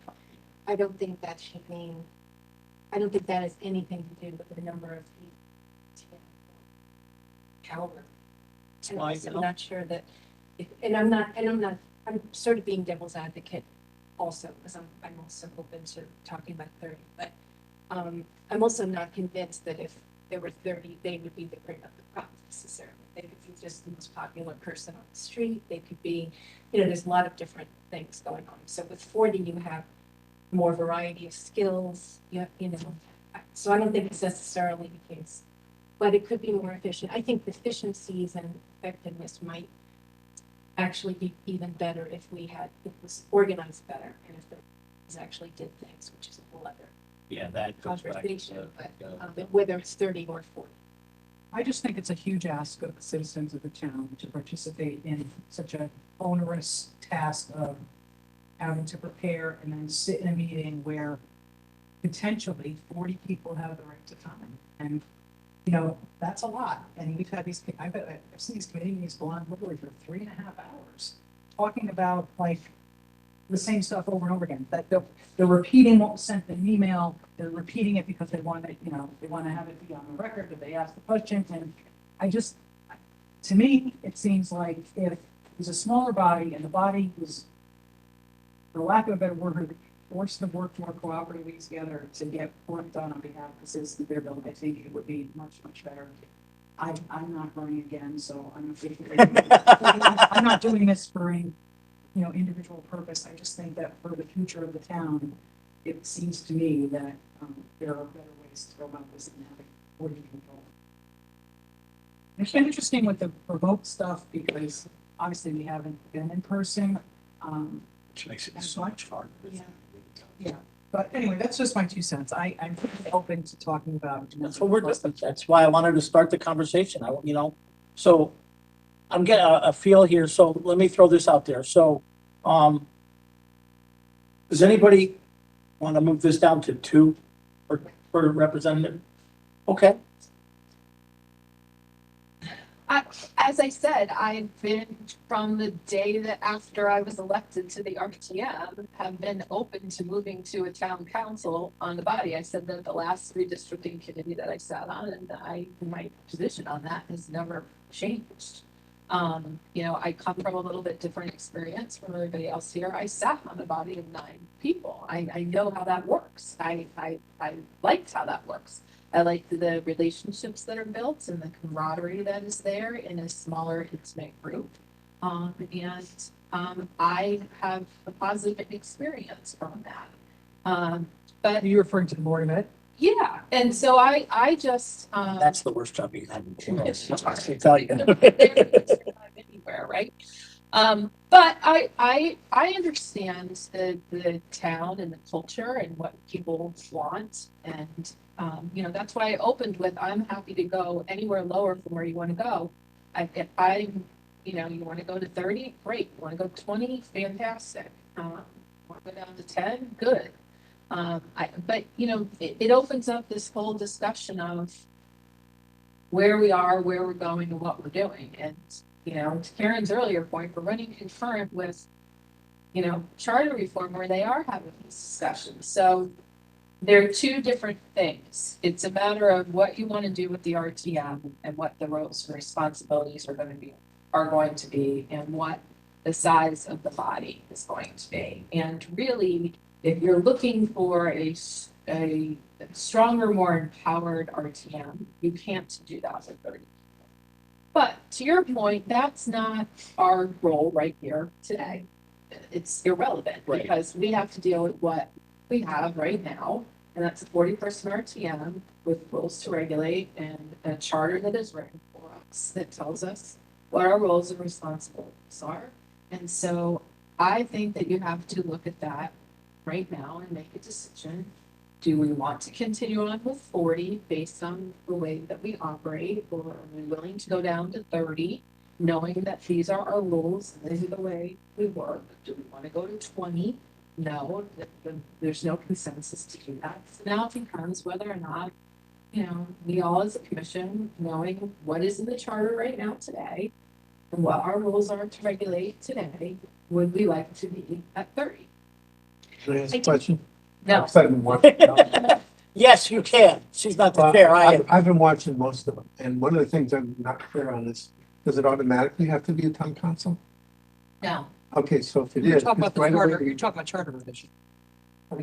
I don't think that should mean, I don't think that has anything to do with the number of people. However, I'm not sure that, I'm I'm sort of being devil's advocate also, because I'm also open to talking about 30, but I'm also not convinced that if there were 30, they would be the cream of the crop necessarily. They could be just the most popular person on the street. They could be, there's a lot of different things going on. So with 40, you have more variety of skills, so I don't think it's necessarily the case, but it could be more efficient. I think efficiencies and effectiveness might actually be even better if it was organized better and if the actually did things, which is a whole other Yeah, that goes back to conversation, the- but whether it's 30 or 40. I just think it's a huge ask of the citizens of the town to participate in such an onerous task of having to prepare and then sit in a meeting where potentially 40 people have the right to come. And, that's a lot. And we've had I've seen these committee meetings go on literally for 3.5 hours, talking about like the same stuff over and over again. That they're repeating what was sent in an email. They're repeating it because they want to, they want to have it be on the record that they asked the question. And to me, it seems like if it was a smaller body and the body was, for lack of a better word, forced to work more cooperatively together to get work done on behalf of the citizens of their building, I think it would be much, much better. I'm not running again, so I'm not doing this for any, individual purpose. I just think that for the future of the town, it seems to me that there are better ways to go about this than having 40 people. It's been interesting with the remote stuff because obviously we haven't been in person. Which makes it so much harder. Yeah, but anyway, that's just my 2 cents. I'm open to talking about. That's what we're doing. That's why I wanted to start the conversation. So I'm getting a feel here. So let me throw this out there. So, does anybody want to move this down to 2 for representative? Okay. As I said, I've been from the day that after I was elected to the RTM, have been open to moving to a town council on the body. I said that the last redistricting committee that I sat on, and my position on that has never changed. I come from a little bit different experience from everybody else here. I sat on a body of 9 people. I know how that works. I liked how that works. I like the relationships that are built and the camaraderie that is there in a smaller, intimate group. I have a positive experience from that. But Are you referring to the Board of Ed? yeah, and so I just That's the worst job you had. I can tell you. anywhere, right? But I understand the town and the culture and what people want, and that's why I opened with I'm happy to go anywhere lower from where you want to go. You want to go to 30, great. You want to go 20, fantastic. Want to go down to 10, good. But it opens up this whole discussion of where we are, where we're going, and what we're doing. And to Karen's earlier point, we're running concurrent with charter reform where they are having these discussions. So they're 2 different things. It's a matter of what you want to do with the RTM and what the roles and responsibilities are going to be, and what the size of the body is going to be. And really, if you're looking for a stronger, more empowered RTM, you can't do that with 30. But to your point, that's not our role right here today. It's irrelevant because we have to deal with what we have right now, and that's a 40-person RTM with rules to regulate and a charter that is written for us that tells us what our roles and responsibilities are. And so I think that you have to look at that right now and make a decision. Do we want to continue on with 40 based on the way that we operate, or are we willing to go down to 30, knowing that these are our rules and this is the way we work? Do we want to go to 20? No, there's no consensus to do that. So now it becomes whether or not, we all as a commission, knowing what is in the charter right now today and what our rules are to regulate today, would we like to be at 30? Can I ask a question? No. I've been watching. Yes, you can. She's not the chair. I am. I've been watching most of them, and one of the things I'm not clear on is, does it automatically have to be a town council? No, Okay, so if it You're is, talking about the right charter, away, you're talking about charter revision.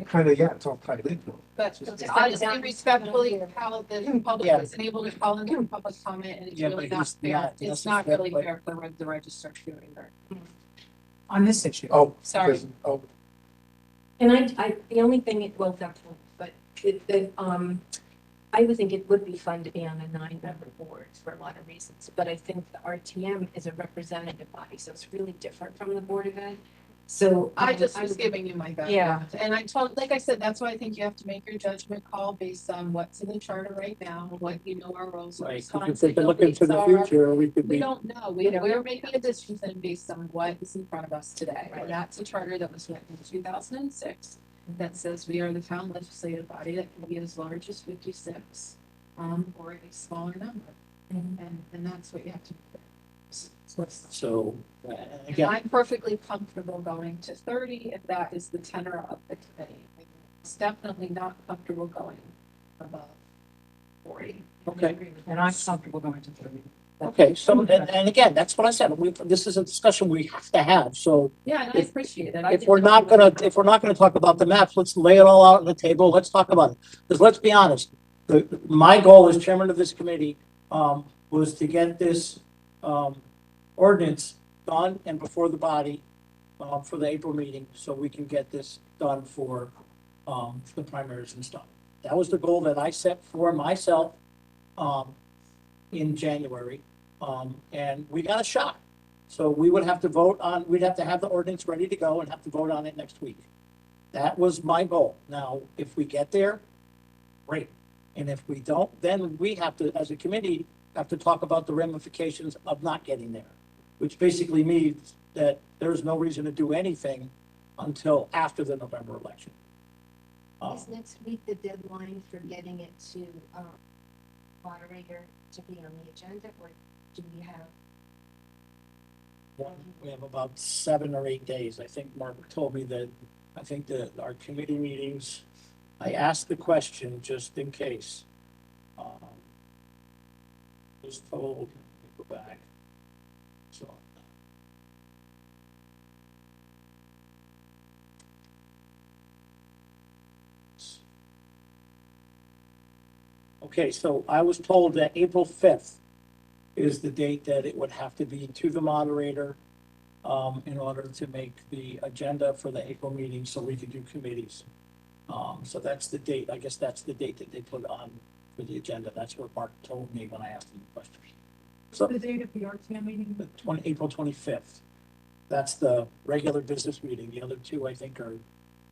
kind of, yeah, it's all tied into it. But Just- honestly, respectfully, how the public Yeah. isn't able to call in their public comment, and it's Yeah, really but not it's fair. not It's not necessarily- really fair for the register either. On this issue. Oh, Sorry. because- Oh, And the only thing, well, definitely, but I would think it would be fun to be on a 9-member board for a lot of reasons, but I think the RTM is a representative body, so it's really different from the Board of Ed. So. I just was would- giving you my background. Yeah. And I told, like I said, that's why I think you have to make your judgment call based on what's in the charter right now, what you know our roles and Right, 'cause if responsibilities they can look into the are. future, we could We be. don't know. We're making a decision based on what is in front of us today. And that's a charter that was written in 2006 that says we are the town legislative body that can be as large as 56, or a smaller number. And that's what you have to do. So, And again, I'm perfectly comfortable going to 30 if that is the tenor of the committee. It's definitely not comfortable going above 40. okay, And I'm comfortable going to 30. okay, so, and again, that's what I said, this is a discussion we have to have, so Yeah, and I If- appreciate it. if we're not gonna talk about the maps, let's lay it all out on the table, let's talk about it. Because let's be honest, my goal as chairman of this committee, was to get this, ordinance done and before the body, for the April meeting, so we can get this done for, the primaries and stuff. That was the goal that I set for myself, in January, and we got a shot. So we would have to vote on, we'd have to have the ordinance ready to go and have to vote on it next week. That was my goal. Now, if we get there, great. And if we don't, then we have to, as a committee, have to talk about the ramifications of not getting there, which basically means that there's no reason to do anything until after the November election. Is next week the deadline for getting it to, moderator to be on the agenda, or do we have? We have about 7 or 8 days. I think Mark told me that, I think that our committee meetings, I asked the question just in case. Was told, let me go back. So. Okay, so I was told that April 5th is the date that it would have to be to the moderator, in order to make the agenda for the April meeting so we could do committees. So that's the date, I guess that's the date that they put on for the agenda. That's what Mark told me when I asked him the question. So The date of the RTM meeting? April 25th. That's the regular business meeting. The other two, I think, are,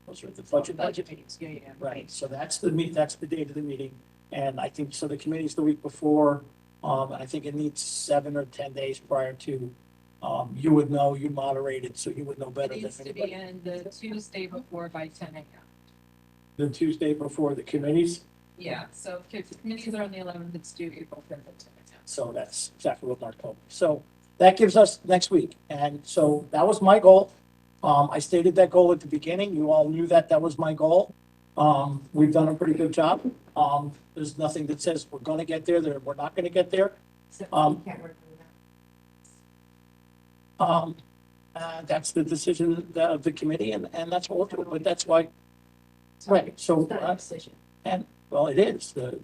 those are the budget. Budget meetings, yeah. Right, so that's the that's the date of the meeting, and I think, so the committee's the week before, I think it needs 7 or 10 days prior to, you would know, you moderated, so you would know better It than needs to be anybody. in the Tuesday before by 10 a.m. The Tuesday before the committees, Yeah, so if the committees are on the 11th, it's due April 5th at 10 a.m. so that's exactly what Mark told me. So that gives us next week, and so that was my goal. I stated that goal at the beginning, you all knew that that was my goal. We've done a pretty good job. There's nothing that says we're gonna get there, that we're not gonna get there. So Um, we can't work on that. That's the decision of the committee, and that's what we'll do, but that's why, right, so, It's not a decision. and, well, it is, the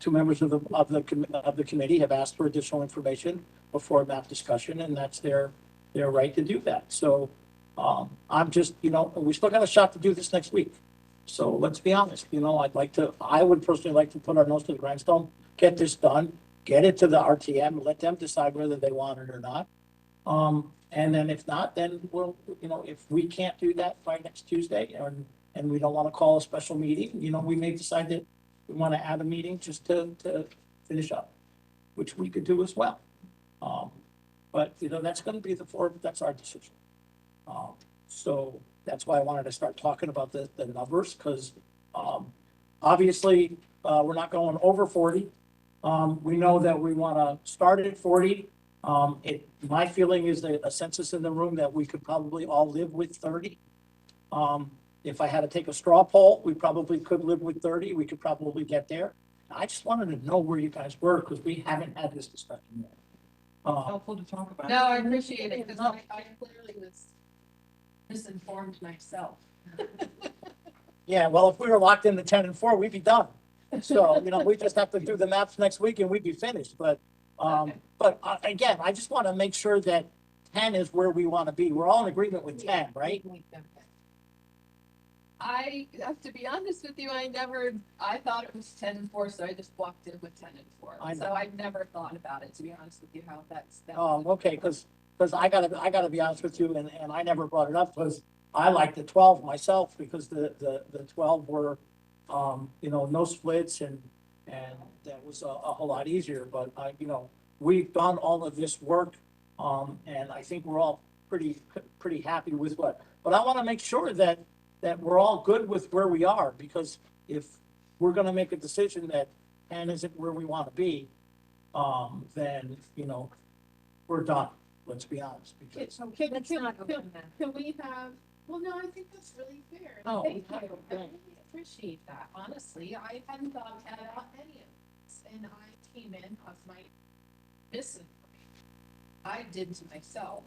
2 members of the committee have asked for additional information before map discussion, and that's their right to do that, so, I'm just, we still got a shot to do this next week. So let's be honest, I would personally like to put our nose to the grindstone, get this done, get it to the RTM, let them decide whether they want it or not. And then if not, then we'll, if we can't do that by next Tuesday, and we don't want to call a special meeting, we may decide that we want to add a meeting just to finish up, which we could do as well. But, that's going to be that's our decision. So that's why I wanted to start talking about the numbers, because, obviously, we're not going over 40. We know that we want to start at 40. My feeling is that a census in the room that we could probably all live with 30. If I had to take a straw poll, we probably could live with 30. We could probably get there. I just wanted to know where you guys were, because we haven't had this discussion yet. Helpful to talk about. No, I appreciate it, because I clearly was misinformed myself. Yeah, well, if we were locked into 10 and 4, we'd be done. So, we just have to do the maps next week and we'd be finished, but, again, I just want to make sure that 10 is where we want to be. We're all in agreement with 10, right? I have to be honest with you, I thought it was 10 and 4, so I just walked in with 10 and 4. I know. So I never thought about it, to be honest with you, how that's. Okay, because I gotta be honest with you, and I never brought it up, because I like the 12 myself, because the 12 were, no splits, and that was a whole lot easier, but we've done all of this work, and I think we're all pretty happy with but I want to make sure that we're all good with where we are, because if we're gonna make a decision that 10 isn't where we want to be, then, we're done, let's be honest, because. Can we have, well, no, I think that's really fair. Oh, Thank you. I okay. really appreciate that. Honestly, I hadn't thought about any of this, and I came in of my misinformation. I did to myself.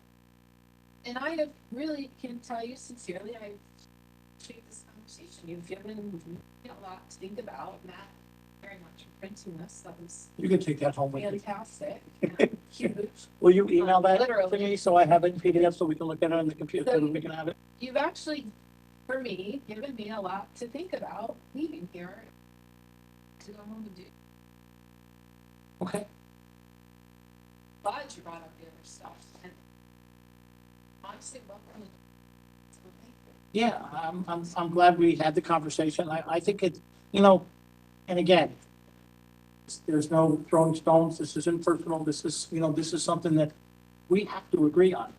And I have really can tell you sincerely, I appreciate this conversation. You've given me a lot to think about. Matt, very much for printing this. That was You can take that home with you. fantastic. and huge. Will you email that to Literally. me so I have it in PDF so we can look at it on the computer and we can have it? You've actually, for me, given me a lot to think about leaving here to go home and do. Okay. Glad you brought up the other stuff. And honestly, welcome. Yeah, I'm glad we had the conversation. I think it, and again, there's no throwing stones. This isn't personal. This is, this is something that we have to agree on.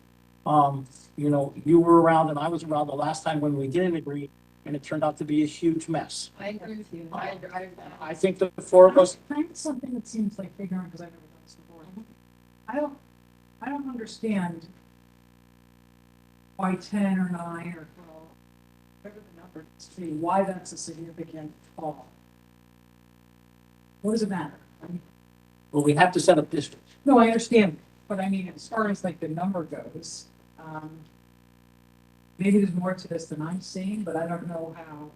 You were around and I was around the last time when we didn't agree, and it turned out to be a huge mess. I agree with you. I think the four of us, Can I have something that seems like ignorant, because I've never done this before. I don't understand why 10 or 9 or 12, whatever the number is, to be, why that's a significant fall. What does it matter? well, we have to set up districts. No, I understand, but I mean, as far as like the number goes, maybe there's more to this than I'm seeing, but I don't know how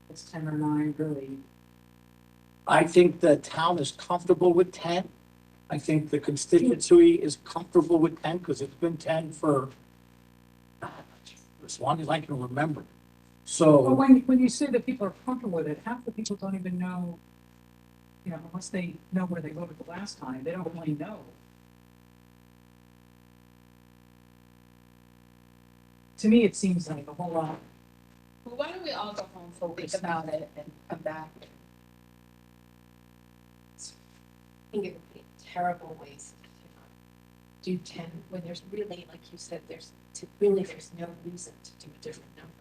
it's 10 or 9 really. I think the town is comfortable with 10. I think the constituency is comfortable with 10 because it's been 10 for as long as I can remember. But So, when you say that people are comfortable with it, half the people don't even know, unless they know where they voted the last time, they don't really know. To me, it seems like a whole lot. Well, why don't we all go home, think about it, and come back? I think it would be a terrible waste to do 10 when there's really, like you said, there's no reason to do a different number.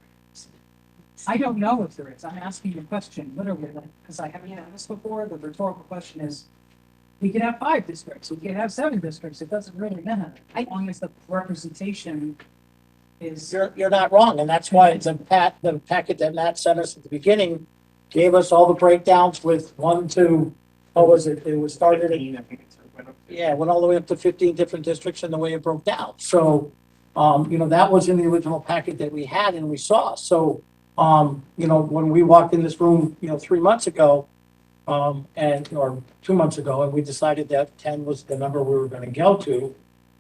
I don't know if there is. I'm asking you a question, literally, because I haven't done this before. The rhetorical question is, we could have 5 districts, we could have 7 districts. It doesn't really matter, as long as the representation is. you're not wrong, and that's why the packet that Matt sent us at the beginning gave us all the breakdowns with 1 to, what was it? It was started at 15, I think it's went up to. Yeah, it went all the way up to 15 different districts and the way it broke down. So, that was in the original packet that we had and we saw. So, when we walked in this room, 3 months ago, or 2 months ago, and we decided that 10 was the number we were going to go to,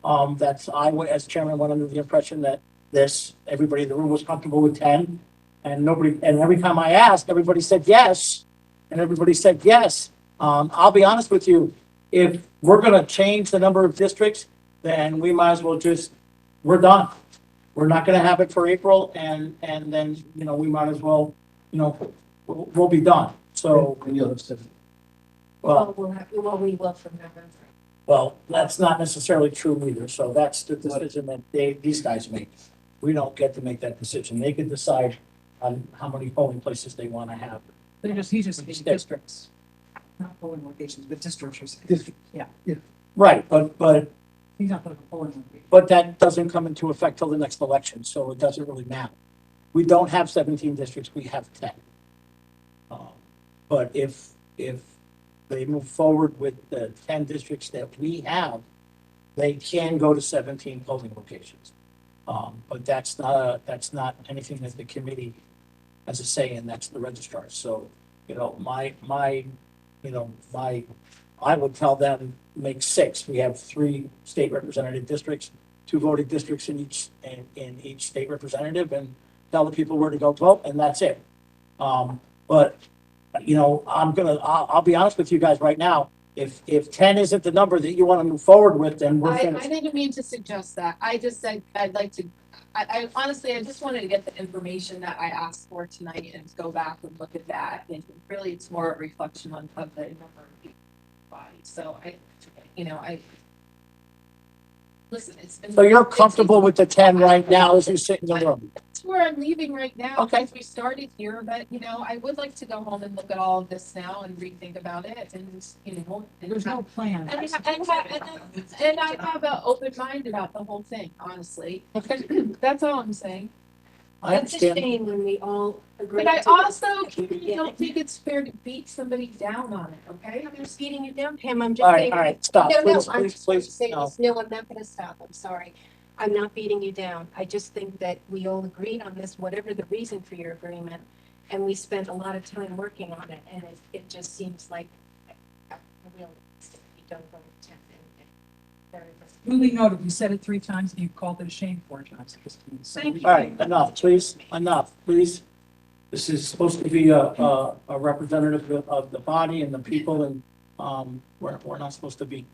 as chairman, went under the impression that everybody in the room was comfortable with 10. And every time I asked, everybody said yes. And everybody said yes. I'll be honest with you, if we're gonna change the number of districts, then we might as well we're done. We're not gonna have it for April, and then, we might as well, we'll be done. So, And you'll have 7. well, We will from November. well, that's not necessarily true either, so that's the decision that these guys make. We don't get to make that decision. They can decide on how many polling places they wanna have. He's just saying districts, not polling locations, but districts. District. Yeah, Right, but he's not putting a polling location. But that doesn't come into effect till the next election, so it doesn't really matter. We don't have 17 districts, we have 10. But if they move forward with the 10 districts that we have, they can go to 17 polling locations. But that's not anything that the committee has a say in, that's the registrar. So, you know, I would tell them, make 6. We have 3 state representative districts, 2 voting districts in each state representative, and tell the people where to go vote, and that's it. But, you know, I'll be honest with you guys right now. If 10 isn't the number that you want to move forward with, then we're I finished. didn't mean to suggest that. I just said I'd like to, I honestly, I just wanted to get the information that I asked for tonight and go back and look at that. And really, it's more a reflection of the number of people in the body. So listen, it's been. So you're comfortable with the 10 right now as you sit in the room? That's where I'm leaving right now. Okay. Because we started here, but I would like to go home and look at all of this now and rethink about it and, There's no plan. And I have an open mind about the whole thing, honestly. That's all I'm saying. I It's a understand. shame when we all agree. But I to- also don't think it's fair to beat somebody down on it, okay? I'm just beating you down, Pam, I'm just All right, saying. all right, stop, No, please, I'm please, just going to please, say no. this. No, I'm not gonna stop, I'm sorry. I'm not beating you down. I just think that we all agreed on this, whatever the reason for your agreement. And we spent a lot of time working on it, and it just seems like a real, we don't go to 10 and very. Duly noted, you said it 3 times and you called it a shame 4 times. So Thank you. All right, enough, please, enough, please. This is supposed to be a representative of the body and the people, and, we're not supposed to be,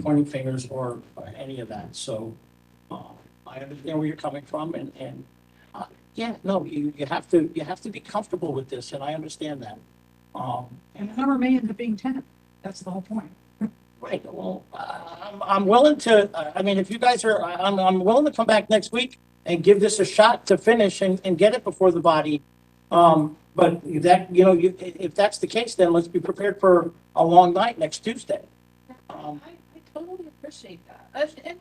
pointing fingers or any of that, so, I understand where you're coming from, and, yeah, no, you have to be comfortable with this, and I understand that. And the number may end up being 10. That's the whole point. Right, well, I'm willing to, I mean, if you guys are, I'm willing to come back next week and give this a shot to finish and get it before the body. But that, if that's the case, then let's be prepared for a long night next Tuesday. I totally appreciate that.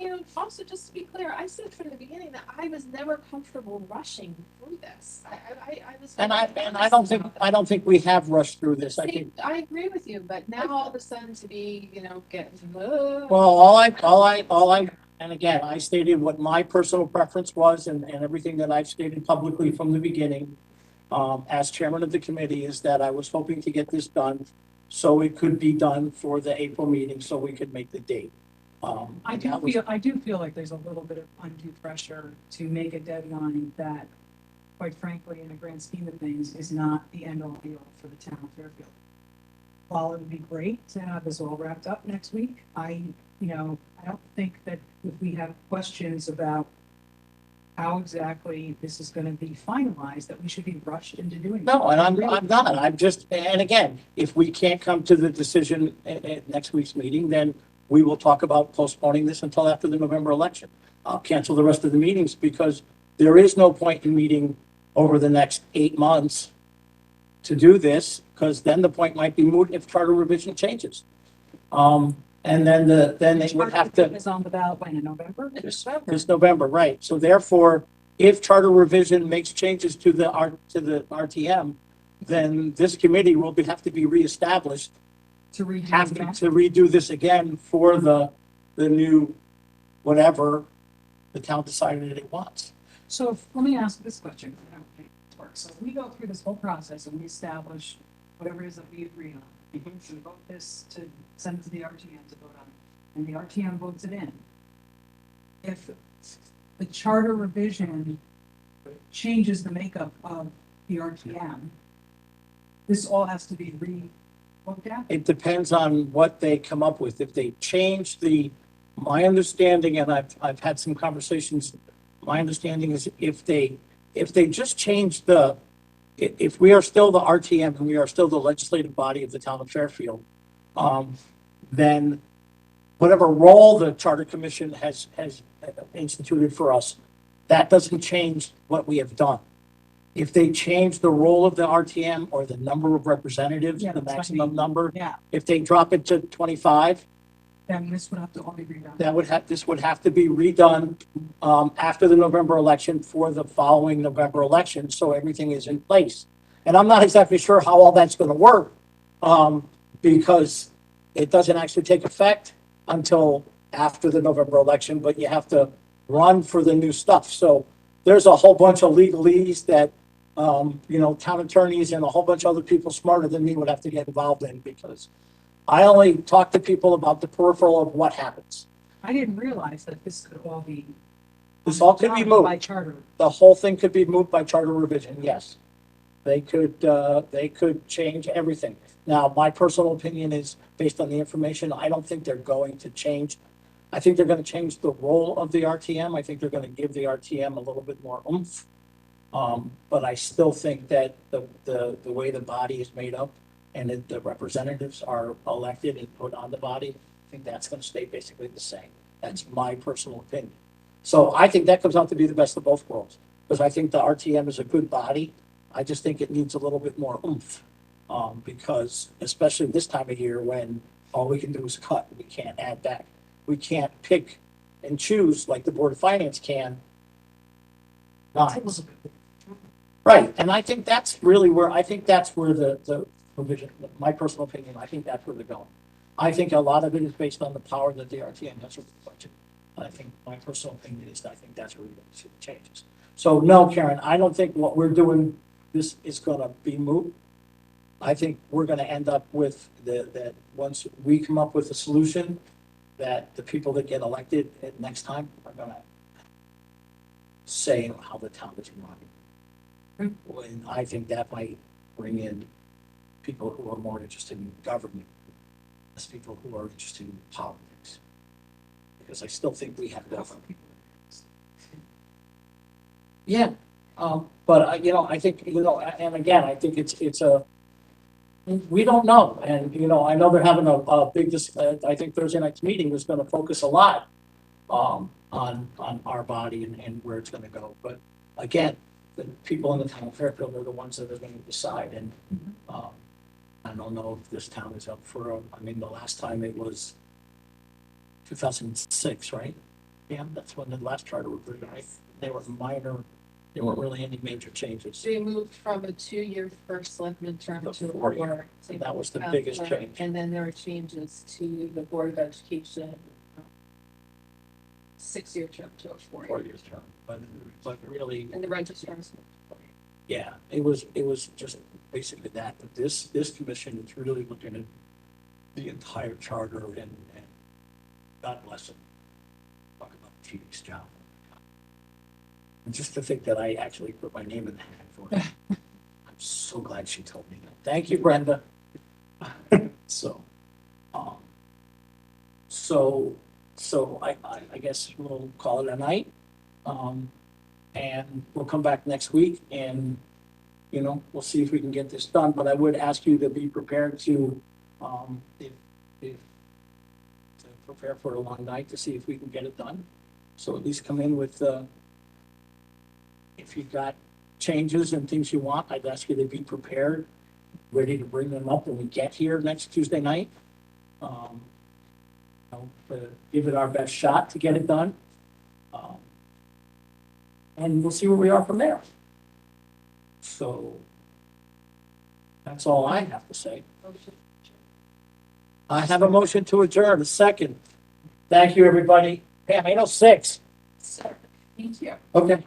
And also just to be clear, I said from the beginning that I was never comfortable rushing through this. I was. And I don't think we have rushed through this. I think, I agree with you, but now all of a sudden to be, getting. well, all I, and again, I stated what my personal preference was and everything that I've stated publicly from the beginning, as chairman of the committee, is that I was hoping to get this done so it could be done for the April meeting, so we could make the date. I do feel like there's a little bit of undue pressure to make a deadline that, quite frankly, in the grand scheme of things, is not the end all be all for the town of Fairfield. While it would be great to have this all wrapped up next week, I don't think that if we have questions about how exactly this is gonna be finalized, that we should be rushed into doing. No, and I'm Really? not, I'm just, and again, if we can't come to the decision at next week's meeting, then we will talk about postponing this until after the November election. I'll cancel the rest of the meetings because there is no point in meeting over the next 8 months to do this, because then the point might be moot if charter revision changes. And then they would have to. Is on the ballot when, in November? This November, right. So therefore, if charter revision makes changes to the RTM, then this committee will have to be reestablished, To redo. have the to map? redo this again for the new, whatever the town decided that it wants. So let me ask this question. I don't think it works. So we go through this whole process and we establish whatever it is that we agree on. So we vote this to send it to the RTM to vote on, and the RTM votes it in. If the charter revision changes the makeup of the RTM, this all has to be re-looked at? It depends on what they come up with. If they change my understanding, and I've had some conversations, my understanding is if they just change if we are still the RTM and we are still the legislative body of the town of Fairfield, then whatever role the Charter Commission has instituted for us, that doesn't change what we have done. If they change the role of the RTM or the number of representatives, Yeah, the that's what I maximum mean. number, Yeah, if they drop it to 25, then this would have to all be redone. this would have to be redone after the November election for the following November election, so everything is in place. And I'm not exactly sure how all that's gonna work, because it doesn't actually take effect until after the November election, but you have to run for the new stuff. So there's a whole bunch of legalese that, you know, town attorneys and a whole bunch of other people smarter than me would have to get involved in, because I only talk to people about the peripheral of what happens. I didn't realize that this could all be. This all could be By moved. charter. The whole thing could be moved by charter revision, yes. They could change everything. Now, my personal opinion is, based on the information, I don't think they're going to change. I think they're gonna change the role of the RTM. I think they're gonna give the RTM a little bit more oomph. But I still think that the way the body is made up and that the representatives are elected and put on the body, I think that's gonna stay basically the same. That's my personal opinion. So I think that comes out to be the best of both worlds, because I think the RTM is a good body. I just think it needs a little bit more oomph. Because especially this time of year when all we can do is cut, we can't add back. We can't pick and choose like the Board of Finance can. Lines. Right, and I think that's really where, the provision, my personal opinion, I think that's where they're going. I think a lot of it is based on the power that the RTM has over the budget. I think my personal opinion is, I think that's where you're going to see the changes. So no, Karen, I don't think what we're doing, this is gonna be moot. I think we're gonna end up with that once we come up with a solution, that the people that get elected at next time are gonna say how the town is running. And I think that might bring in people who are more interested in government, as people who are interested in politics. Because I still think we have government. Yeah, but you know, I think, you know, and again, I think we don't know. And, you know, I know they're having a big, I think Thursday night's meeting is gonna focus a lot, on our body and where it's gonna go. But again, the people in the town of Fairfield are the ones that are gonna decide. And, I don't know if this town is up for, I mean, the last time it was 2006, right? Yeah, that's when the last charter was written, right? They were minor, there weren't really any major changes. They moved from a 2-year first selectman term To to a 4-year. 4. So that was the biggest change. And then there were changes to the Board of Education, 6-year term to a 4-year. 4 years term, but really, And the registrars. yeah, it was just basically that. But this commission is really looking at the entire charter and God bless him. Talk about Judy's job. And just to think that I actually put my name in the hat for it. I'm so glad she told me that. Thank you, Brenda. So I guess we'll call it a night. And we'll come back next week and, you know, we'll see if we can get this done. But I would ask you to be prepared to, to prepare for a long night to see if we can get it done. So at least come in with, if you've got changes and things you want, I'd ask you to be prepared, ready to bring them up when we get here next Tuesday night. Give it our best shot to get it done. And we'll see where we are from there. So that's all I have to say. I have a motion to adjourn, a second. Thank you, everybody. Pam, 8:06. Thank you. Okay.